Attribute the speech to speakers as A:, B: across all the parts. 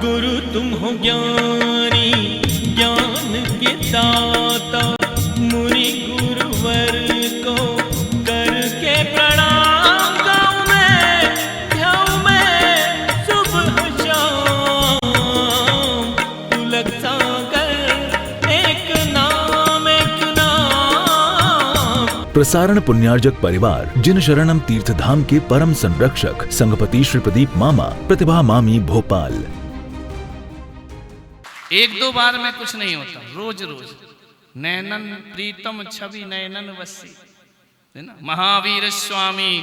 A: गुरु तुम हो ज्ञानी ज्ञान के दाता, मुनि गुरुवर को करके प्रणाम गाऊं मैं, ध्याऊं मैं सुबह शाम। पुलक सागर एक नाम एक नाम।
B: प्रसारण पुण्यार्जक परिवार जिन शरणम तीर्थ धाम के परम संरक्षक संघपति श्री प्रदीप मामा, प्रतिभा मामी, भोपाल।
C: एक दो बार में कुछ नहीं होता, रोज रोज। नैनन प्रीतम छवि नयनन वसी, है ना। महावीर स्वामी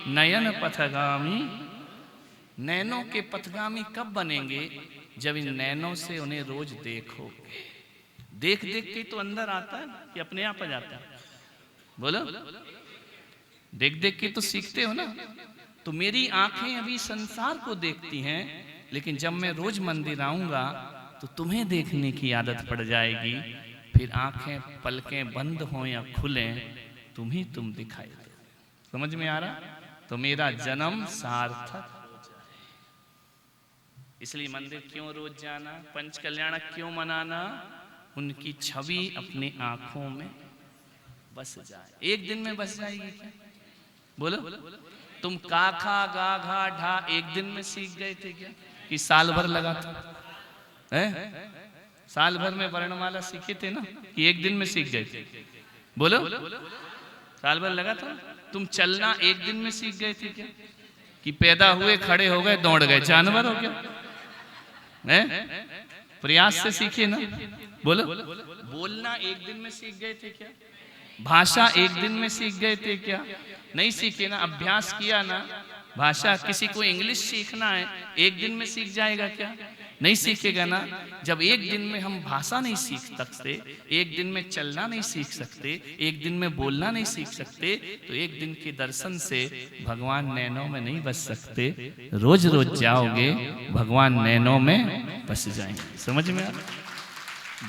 C: नयन पथगामी। नैनों के पथगामी कब बनेंगे? जब इन नैनों से उन्हें रोज देखोगे। देख देख के तो अंदर आता है कि अपने आप आ जाता है? बोलो, देख देख के तो सीखते हो ना। तो मेरी आंखें अभी संसार को देखती हैं, लेकिन जब मैं रोज मंदिर आऊंगा तो तुम्हें देखने की आदत पड़ जाएगी। फिर आंखें पलकें बंद हो या खुलें, तुम ही तुम दिखाई दो। समझ में आ रहा? तो मेरा जन्म सार्थक हो जाए। इसलिए मंदिर क्यों रोज जाना, पंच कल्याणक क्यों मनाना? उनकी छवि अपनी आंखों में बस जाए। एक दिन में बस जाएगी क्या? बोलो, तुम का खा गा घा ढा एक दिन में सीख गए थे क्या, कि साल भर लगा था? साल भर में वर्णमाला सीखे थे ना, कि एक दिन में सीख गए थे? बोलो, साल भर लगा था? तुम चलना एक दिन में सीख गए थे क्या, कि पैदा हुए खड़े हो गए दौड़ गए जानवर हो गया? प्रयास से सीखे ना। बोलो, बोलना एक दिन में सीख गए थे क्या? भाषा एक दिन में सीख गए थे क्या? नहीं सीखे ना, अभ्यास किया ना। भाषा, किसी को इंग्लिश सीखना है, एक दिन में सीख जाएगा क्या? नहीं सीखेगा ना। जब एक दिन में हम भाषा नहीं सीख सकते, एक दिन में चलना नहीं सीख सकते, एक दिन में बोलना नहीं सीख सकते, तो एक दिन के दर्शन से भगवान नैनों में नहीं बस सकते। रोज रोज जाओगे, भगवान नैनों में बस जाएंगे। समझ में आ रहा?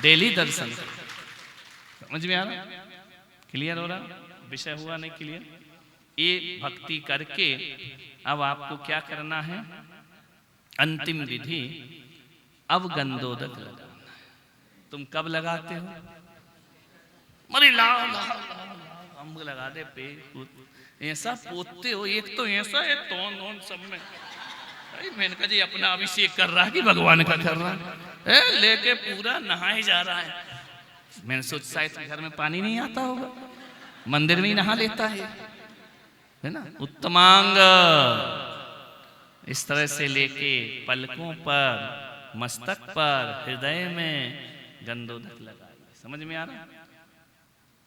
C: डेली दर्शन। समझ में आ रहा? क्लियर हो रहा? विषय हुआ नहीं क्लियर? ये भक्ति करके अब आपको क्या करना है? अंतिम विधि, अब गंधोदक लगाना। तुम कब लगाते हो? मरे लाओ हम लगा दे पे, ऐसा पोतते हो। एक तो ऐसा है तोन सब में। मैंने कहा जी अपना अभिषेक कर रहा है कि भगवान का कर रहा है? लेके पूरा नहाए जा रहा है। मैंने सोचा शायद घर में पानी नहीं आता होगा, मंदिर में ही नहा लेता है ना। उत्तमांग इस तरह से लेके पलकों पर, मस्तक पर, हृदय में गंधोदक लगाइए। समझ में आ रहा?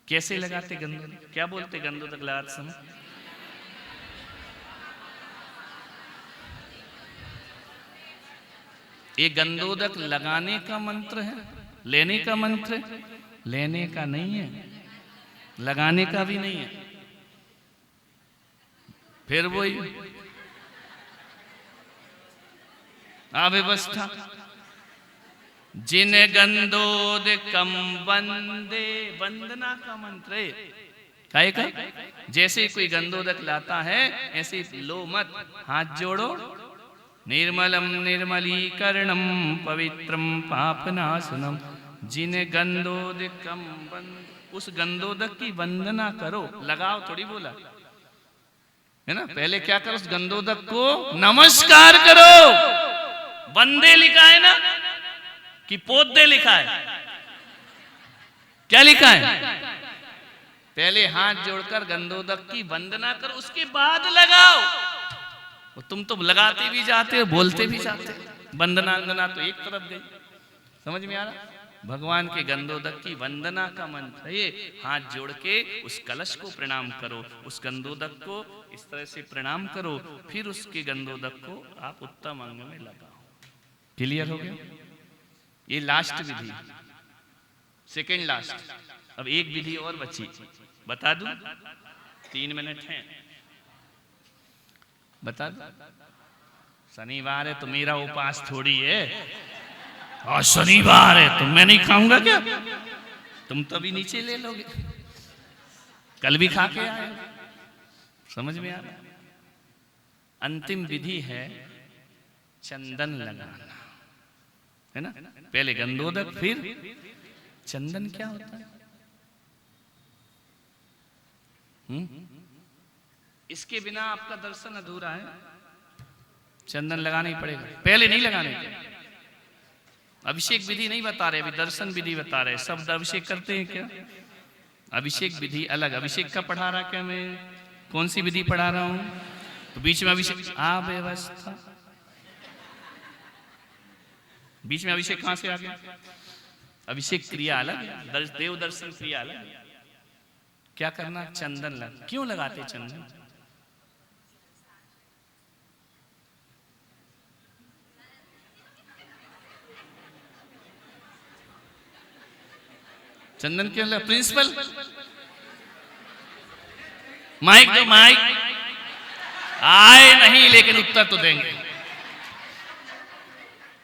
C: कैसे लगाते गंधोदक? क्या बोलते गंधोदक लगाते समय? ये गंधोदक लगाने का मंत्र है, लेने का मंत्र है? लेने का नहीं है, लगाने का भी नहीं है। फिर वही अव्यवस्था। जिन गंधोदकम वंदे, वंदना का मंत्र है। काहे का? जैसे कोई गंधोदक लाता है ऐसे लो मत, हाथ जोड़ो। निर्मलम निर्मलीकरणम पवित्रम पापनाशनम जिन गंधोदकम वंदे। उस गंधोदक की वंदना करो, लगाओ थोड़ी बोला है ना। पहले क्या करो? उस गंधोदक को नमस्कार करो। वंदे लिखा है ना, कि पोते लिखा है? क्या लिखा है? पहले हाथ जोड़कर गंधोदक की वंदना करो, उसके बाद लगाओ। तुम तो लगाते भी जाते हो, बोलते भी जाते हो। वंदना वंदना तो एक तरफ गई। समझ में आ रहा? भगवान के गंधोदक की वंदना का मंत्र है। हाथ जोड़ के उस कलश को प्रणाम करो, उस गंधोदक को इस तरह से प्रणाम करो, फिर उसके गंधोदक को आप उत्तम अंग में लगाओ। क्लियर हो गया? ये लास्ट विधि, सेकेंड लास्ट। अब एक विधि और बची, बता दूं? 3 मिनट हैं, बता दो। शनिवार है तो मेरा उपास थोड़ी है। और शनिवार है तो मैं नहीं खाऊंगा क्या? तुम तो अभी नीचे ले लोगे, कल भी खा के आए। समझ में आ रहा? अंतिम विधि है चंदन लगाना। है ना? पहले गंधोदक, फिर चंदन। क्या होता है? इसके बिना आपका दर्शन अधूरा है। चंदन लगाना ही पड़ेगा, पहले नहीं लगाने। अभिषेक विधि नहीं बता रहे, अभी दर्शन विधि बता रहे। शब्द अभिषेक करते हैं क्या? अभिषेक विधि अलग। अभिषेक का पढ़ा रहा क्या मैं? कौन सी विधि पढ़ा रहा हूं? तो बीच में अभिषेक, अव्यवस्था, बीच में अभिषेक कहां से आ गया? अभिषेक क्रिया अलग है, देव दर्शन क्रिया अलग। क्या करना? चंदन लगा। क्यों लगाते चंदन? चंदन क्यों लगा? प्रिंसिपल माइक दो, माइक आए नहीं, लेकिन उत्तर तो देंगे।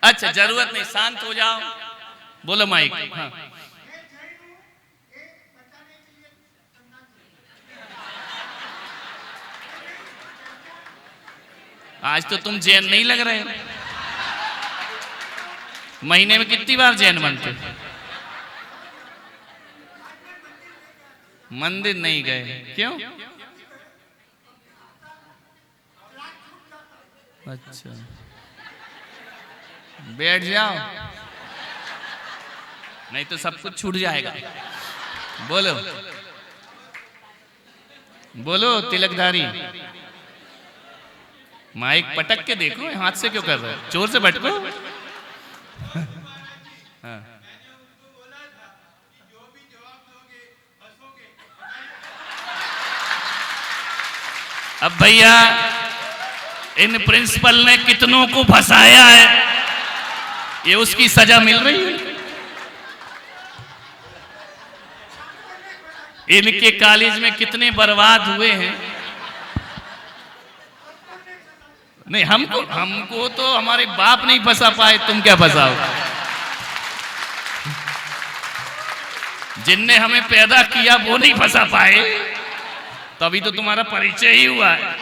C: अच्छा, जरूरत नहीं, शांत हो जाओ, बोलो माइक। हाँ, आज तो तुम जैन नहीं लग रहे। महीने में कितनी बार जैन बनते? मंदिर नहीं गए, क्यों? अच्छा, बैठ जाओ, नहीं तो सब कुछ छूट जाएगा। बोलो बोलो तिलकधारी, माइक पटक के देखो, हाथ से क्यों कर रहे हो? जोर से पटको। हाँ। अब भैया, इन प्रिंसिपल ने कितनों को फंसाया है, ये उसकी सजा मिल रही है। इनके कॉलेज में कितने बर्बाद हुए हैं। नहीं, हमको तो हमारे बाप नहीं फंसा पाए, तुम क्या फंसाओ? जिनने हमें पैदा किया वो नहीं फंसा पाए, तभी तो तुम्हारा परिचय ही हुआ है।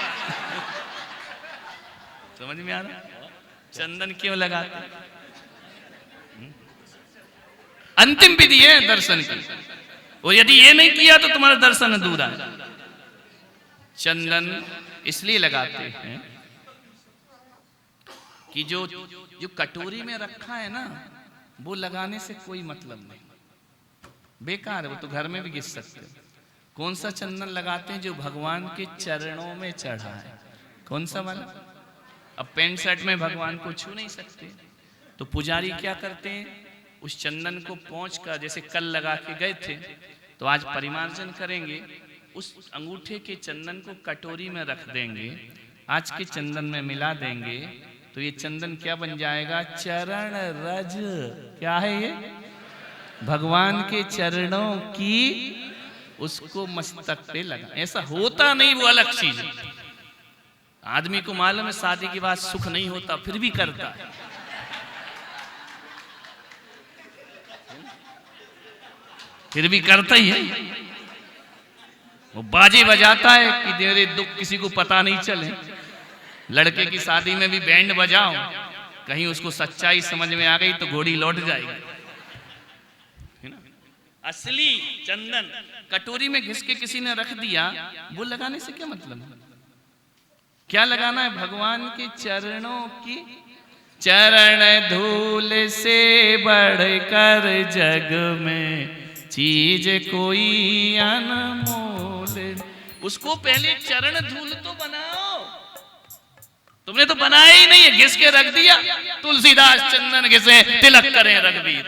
C: समझ में आ रहा? चंदन क्यों लगाते? अंतिम विधि है दर्शन की, और यदि ये नहीं किया तो तुम्हारा दर्शन अधूरा है। चंदन इसलिए लगाते हैं कि जो कटोरी में रखा है ना, वो लगाने से कोई मतलब नहीं, बेकार है, वो तो घर में भी घिस सकते हो। कौन सा चंदन लगाते हैं? जो भगवान के चरणों में चढ़ा है। कौन सा वाला? अब पैंट शर्ट में भगवान को छू नहीं सकते, तो पुजारी क्या करते हैं? उस चंदन को पोंछ कर, जैसे कल लगा के गए थे, तो आज परिमार्जन करेंगे, उस अंगूठे के चंदन को कटोरी में रख देंगे, आज के चंदन में मिला देंगे, तो ये चंदन क्या बन जाएगा? चरण रज। क्या है ये? भगवान के चरणों की, उसको मस्तक पे लगा। ऐसा होता नहीं, वो अलग चीज है। आदमी को मालूम है शादी के बाद सुख नहीं होता, फिर भी करता है। फिर भी करता ही है। वो बाजे बजाता है कि तेरे दुख किसी को पता नहीं चले। लड़के की शादी में भी बैंड बजाओ, कहीं उसको सच्चाई समझ में आ गई तो घोड़ी लौट जाएगी। असली चंदन कटोरी में घिस के किसी ने रख दिया, वो लगाने से क्या मतलब है? क्या लगाना है? भगवान के चरणों की। चरण धूल से बढ़कर जग में चीज कोई अनमोल। उसको पहले चरण धूल तो बनाओ। तुमने तो बनाया ही नहीं है, घिस के रख दिया। तुलसीदास चंदन घिसे तिलक करें रघुवीर।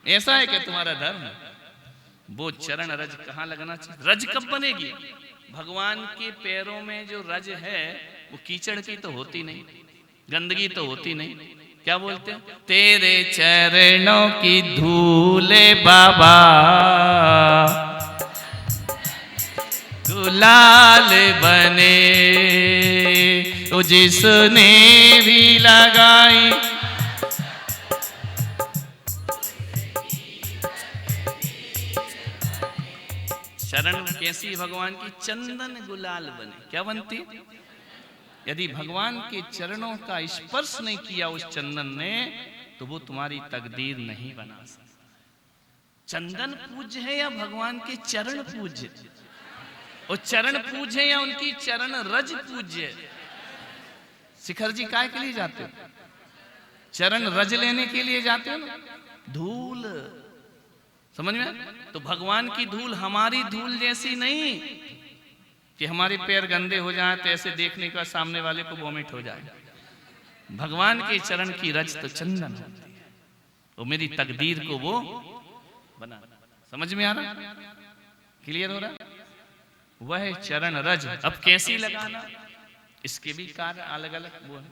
C: ऐसा है कि तुम्हारा धर्म? वो चरण रज कहाँ लगना चाहिए? रज कब बनेगी? भगवान के पैरों में जो रज है वो कीचड़ की तो होती नहीं, गंदगी तो होती नहीं। क्या बोलते हैं? तेरे चरणों की धूले बाबा गुलाल बने, तो जिसने भी लगाई। शरण कैसी भगवान की? चंदन गुलाल बने। क्या बनती? यदि भगवान के चरणों का स्पर्श नहीं किया उस चंदन ने, तो वो तुम्हारी तकदीर नहीं बना सकता। चंदन पूज्य है या भगवान के चरण पूज्य? और चरण पूज्य या उनकी चरण रज पूज्य? शिखर जी काय के लिए जाते हो? चरण रज लेने के लिए जाते हो ना, धूल। समझ में? तो भगवान की धूल हमारी धूल जैसी नहीं कि हमारे पैर गंदे हो जाएं तो ऐसे देखने का सामने वाले को वॉमिट हो जाए। भगवान के चरण की रज तो चंदन होती है, वो मेरी तकदीर को वो बना। समझ में आ रहा? क्लियर हो रहा? वह चरण रज अब कैसी लगाना, इसके भी कार्य अलग अलग वो है।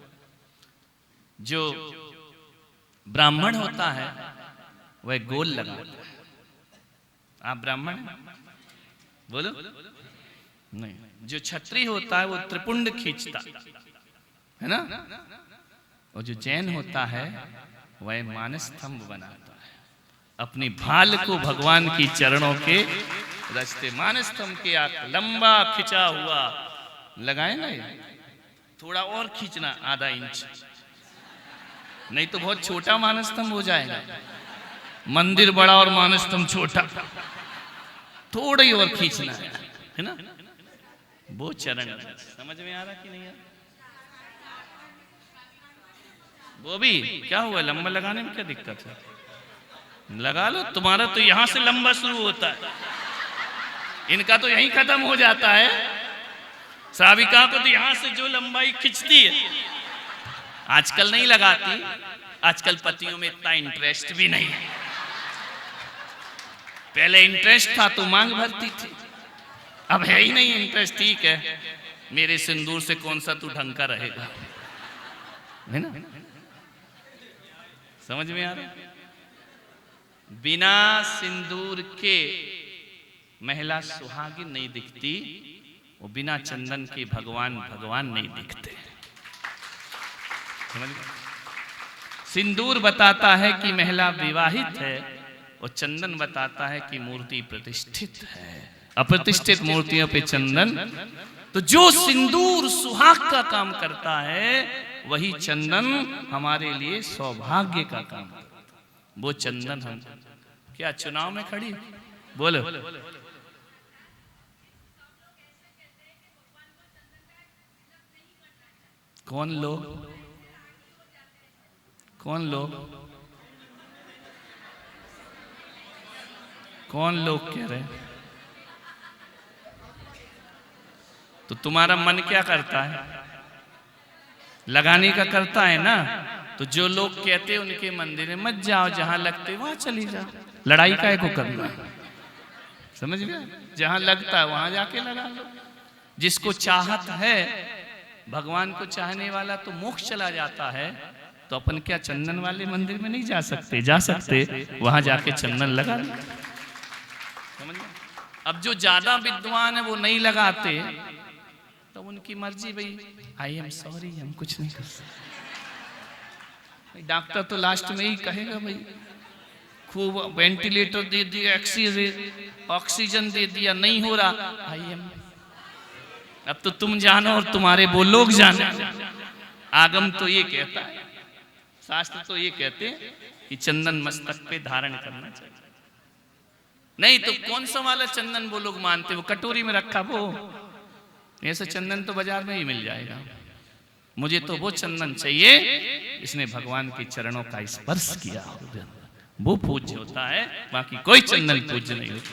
C: जो ब्राह्मण होता है वह गोल लगाता है। आप ब्राह्मण हैं? बोलो नहीं। जो क्षत्रिय होता है वो त्रिपुंड खींचता है ना, और जो जैन होता है वह मानस्तंभ बनाता है। अपनी भाल को भगवान की चरणों के रचते मानस्तंभ के आगे लंबा खिंचा हुआ लगाए ना, थोड़ा और खींचना आधा इंच, नहीं तो बहुत छोटा मानस्तंभ हो जाएगा। मंदिर बड़ा और मानस्तंभ छोटा, थोड़ा ही और खींचना है ना, वो चरण। समझ में आ रहा कि नहीं आ रहा? वो भी क्या हुआ, लंबा लगाने में क्या दिक्कत है? लगा लो, तुम्हारा तो यहां से लंबा शुरू होता है, इनका तो यहीं खत्म हो जाता है। श्राविका को तो यहां से जो लंबाई खिंचती है, आजकल नहीं लगाती, आजकल पतियों में इतना इंटरेस्ट भी नहीं है। पहले इंटरेस्ट था तो मांग भरती थी, अब है ही नहीं इंटरेस्ट। ठीक है, मेरे सिंदूर से कौन सा तू ढंग का रहेगा, है ना? समझ में आ रहा? बिना सिंदूर के महिला सुहागिन नहीं दिखती, वो बिना चंदन के भगवान नहीं दिखते। समझ गए? सिंदूर बताता है कि महिला विवाहित है, और चंदन बताता है कि मूर्ति प्रतिष्ठित है। अप्रतिष्ठित मूर्तियों पे चंदन, तो जो सिंदूर सुहाग का काम करता है वही चंदन हमारे लिए सौभाग्य का काम करता है। वो चंदन हम क्या चुनाव में खड़ी? बोलो। कौन लोग? कौन लोग? कौन लोग कह रहे? तो तुम्हारा मन क्या करता है? लगाने का करता है ना। तो जो लोग कहते हैं उनके मंदिर में मत जाओ, जहां लगते वहां चली जाओ। लड़ाई काहे को करना है? समझ गए? जहां लगता है वहां जाके लगा लो। जिसको चाहत है, भगवान को चाहने वाला तो मोक्ष चला जाता है, तो अपन क्या चंदन वाले मंदिर में नहीं जा सकते? जा सकते, वहां जाके चंदन लगा लो। समझ गए? अब जो ज्यादा विद्वान है वो नहीं लगाते, तो उनकी मर्जी भाई। आई एम सॉरी, हम कुछ नहीं कर सकते। डॉक्टर तो लास्ट में ही कहेगा भाई खूब वेंटिलेटर दे दिया, ऑक्सीजन दे दिया, नहीं हो रहा, आई एम। अब तो तुम जानो और तुम्हारे वो लोग जाने। आगम तो ये कहता है, शास्त्र तो ये कहते हैं कि चंदन मस्तक पे धारण करना चाहिए। नहीं तो कौन सा वाला चंदन वो लोग मानते? वो कटोरी में रखा वो, ऐसा चंदन तो बाजार में ही मिल जाएगा। मुझे तो वो चंदन चाहिए इसने भगवान के चरणों का स्पर्श किया, वो पूज्य होता है, बाकी कोई चंदन पूज्य नहीं होता।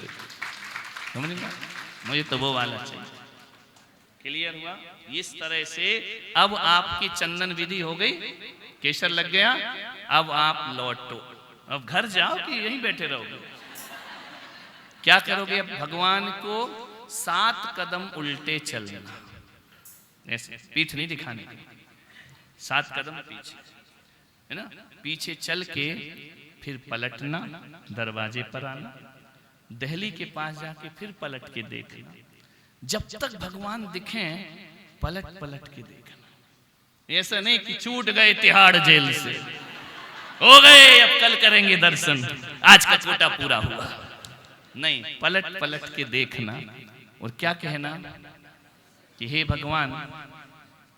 C: समझ में? मुझे तो वो वाला चाहिए। क्लियर हुआ? इस तरह से अब आपकी चंदन विधि हो गई, केसर लग गया, अब आप लौटो। अब घर जाओ कि यहीं बैठे रहोगे? क्या करोगे? अब भगवान को 7 कदम उल्टे चलना, ऐसे पीठ नहीं दिखाने की, 7 कदम पीछे, है ना? पीछे चल के फिर पलटना, दरवाजे पर आना, दहली के पास जाके फिर पलट के देखना। जब तक भगवान दिखें पलट पलट के देखना। ऐसा नहीं कि छूट गए तिहाड़ जेल से, हो गए अब कल करेंगे दर्शन, आज का कोटा पूरा हुआ। नहीं, पलट पलट के देखना और क्या कहना कि हे भगवान,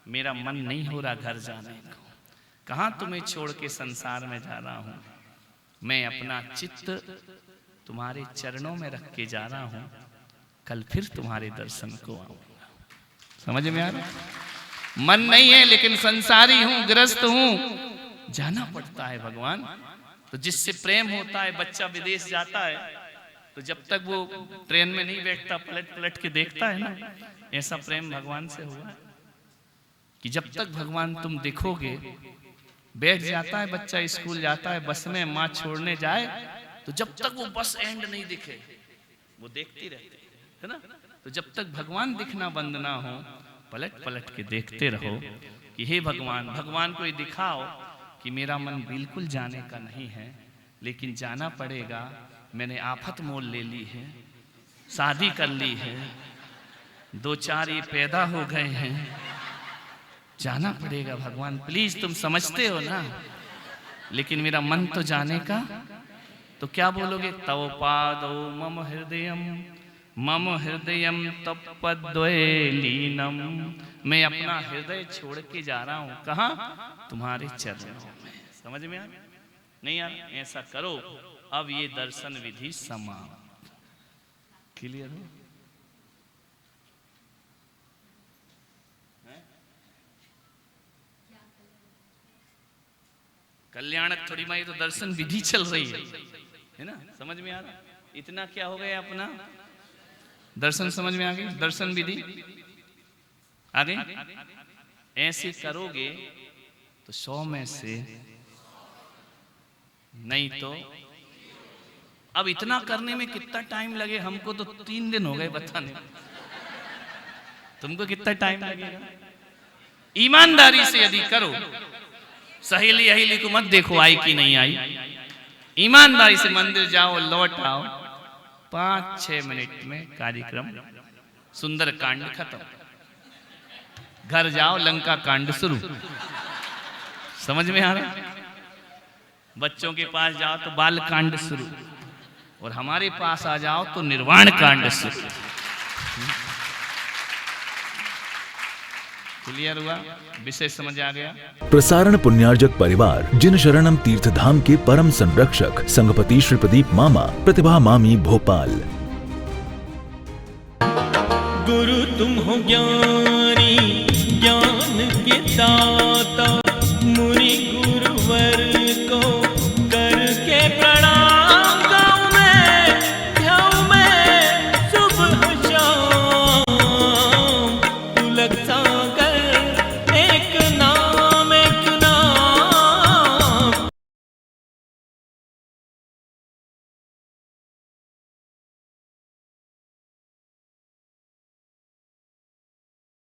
C: मेरा मन नहीं हो रहा घर जाने को, कहां तुम्हें छोड़ के संसार में जा रहा हूं, मैं अपना चित्त तुम्हारे चरणों में रख के जा रहा हूं, कल फिर तुम्हारे दर्शन को आऊंगा। समझ में आ रहा? मन नहीं है लेकिन संसारी हूं, गृहस्थ हूं, जाना पड़ता है भगवान। तो जिससे प्रेम होता है, बच्चा विदेश जाता है तो जब तक वो ट्रेन में नहीं बैठता पलट पलट के देखता है ना, ऐसा प्रेम भगवान से हुआ है कि जब तक भगवान तुम देखोगे, बैठ जाता है बच्चा, स्कूल जाता है, बस में माँ छोड़ने जाए तो जब तक वो बस एंड नहीं दिखे वो देखती रहती है ना। तो जब तक भगवान दिखना बंद ना हो, पलट पलट के देखते रहो कि हे भगवान, भगवान को ये दिखाओ कि मेरा मन बिल्कुल जाने का नहीं है, लेकिन जाना पड़ेगा। मैंने आफत मोल ले ली है, शादी कर ली है, 2-4 ये पैदा हो गए हैं, जाना पड़ेगा भगवान, प्लीज तुम समझते हो ना, लेकिन मेरा मन तो जाने का। तो क्या बोलोगे? तव पादो मम हृदयम, मम हृदयम तपद्वये लीनम, मैं अपना हृदय छोड़ के जा रहा हूं, कहां? तुम्हारे चरणों में। समझ में आ नहीं यार? ऐसा करो, अब ये दर्शन विधि समाप्त। क्लियर हो? कल्याणक थोड़ी माई, तो दर्शन विधि चल रही है ना? समझ में आ रहा? इतना क्या हो गया अपना दर्शन समझ में आ गई, दर्शन विधि आ गई। ऐसे करोगे तो 100 में से नहीं तो। अब इतना करने में कितना टाइम लगे? हमको तो 3 दिन हो गए बताने, तुमको कितना टाइम लगेगा? ईमानदारी से यदि करो, सहेली अहेली को मत देखो आई कि नहीं आई, ईमानदारी से मंदिर जाओ, लौट आओ, 5-6 मिनट में कार्यक्रम सुंदर कांड खत्म। घर जाओ, लंका कांड शुरू। समझ में आ रहा? बच्चों के पास जाओ तो बाल कांड शुरू, और हमारे पास आ जाओ तो निर्वाण कांड शुरू। क्लियर हुआ? विषय समझ आ गया?
B: प्रसारण पुण्यार्जक परिवार जिन शरणम तीर्थधाम के परम संरक्षक संघपति श्री प्रदीप मामा, प्रतिभा मामी, भोपाल।
A: गुरु तुम हो ज्ञानी, ज्ञान के दाता, मुनि गुरु